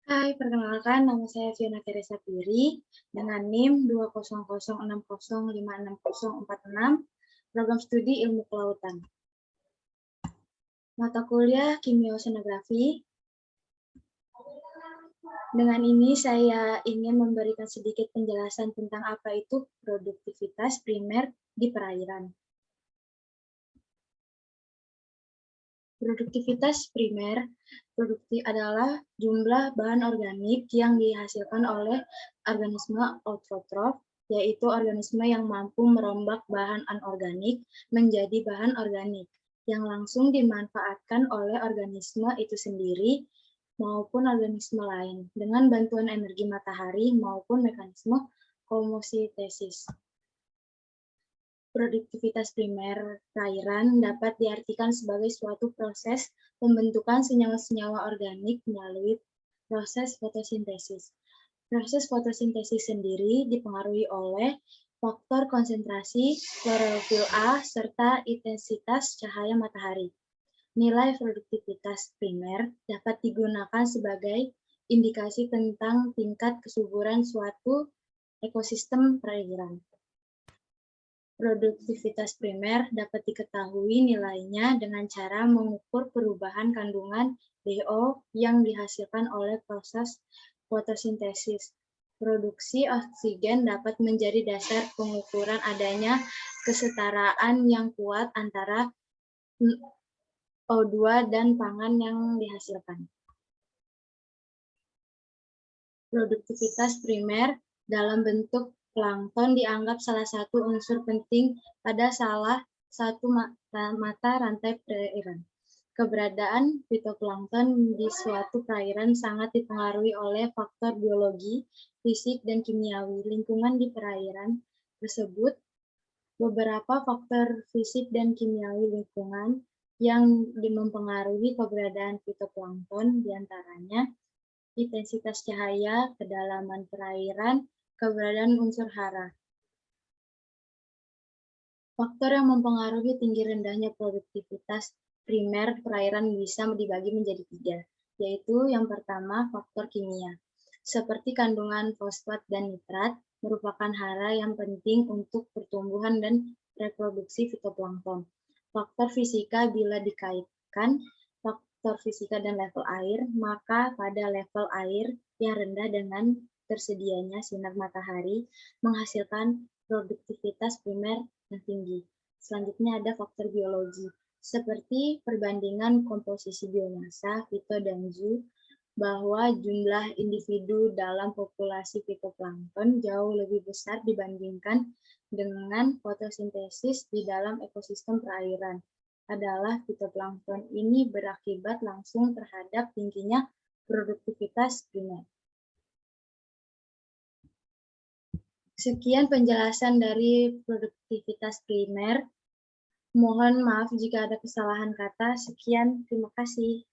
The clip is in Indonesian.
Hai, perkenalkan nama saya Fiona Teresa Piri dengan NIM 200605646, program studi Ilmu Kelautan. Mata kuliah Kimia Oceanografi. Dengan ini saya ingin memberikan sedikit penjelasan tentang apa itu produktivitas primer di perairan. Produktivitas primer adalah jumlah bahan organik yang dihasilkan oleh organisme autotrof, yaitu organisme yang mampu merombak bahan anorganik menjadi bahan organik, yang langsung dimanfaatkan oleh organisme itu sendiri maupun organisme lain, dengan bantuan energi matahari maupun mekanisme homosintesis. Produktivitas primer perairan dapat diartikan sebagai suatu proses pembentukan senyawa-senyawa organik melalui proses fotosintesis. Proses fotosintesis sendiri dipengaruhi oleh faktor konsentrasi klorofil A serta intensitas cahaya matahari. Nilai produktivitas primer dapat digunakan sebagai indikasi tentang tingkat kesuburan suatu ekosistem perairan. Produktivitas primer dapat diketahui nilainya dengan cara mengukur perubahan kandungan DO yang dihasilkan oleh proses fotosintesis. Produksi oksigen dapat menjadi dasar pengukuran adanya kesetaraan yang kuat antara O2 dan pangan yang dihasilkan. Produktivitas primer dalam bentuk plankton dianggap salah satu unsur penting pada salah satu mata rantai perairan. Keberadaan fitoplankton di suatu perairan sangat dipengaruhi oleh faktor biologi, fisik, dan kimiawi lingkungan di perairan tersebut. Beberapa faktor fisik dan kimiawi lingkungan yang mempengaruhi keberadaan fitoplankton diantaranya intensitas cahaya, kedalaman perairan, keberadaan unsur hara. Faktor yang mempengaruhi tinggi rendahnya produktivitas primer perairan bisa dibagi menjadi 3, yaitu yang pertama faktor kimia, seperti kandungan fosfat dan nitrat merupakan hara yang penting untuk pertumbuhan dan reproduksi fitoplankton. Faktor fisika bila dikaitkan faktor fisika dan level air, maka pada level air yang rendah dengan tersedianya sinar matahari menghasilkan produktivitas primer yang tinggi. Selanjutnya ada faktor biologi, seperti perbandingan komposisi biomasa, fito dan zoo, bahwa jumlah individu dalam populasi fitoplankton jauh lebih besar dibandingkan dengan fotosintesis di dalam ekosistem perairan. Adalah fitoplankton ini berakibat langsung terhadap tingginya produktivitas primer. Sekian penjelasan dari produktivitas primer. Mohon maaf jika ada kesalahan kata. Sekian, terima kasih.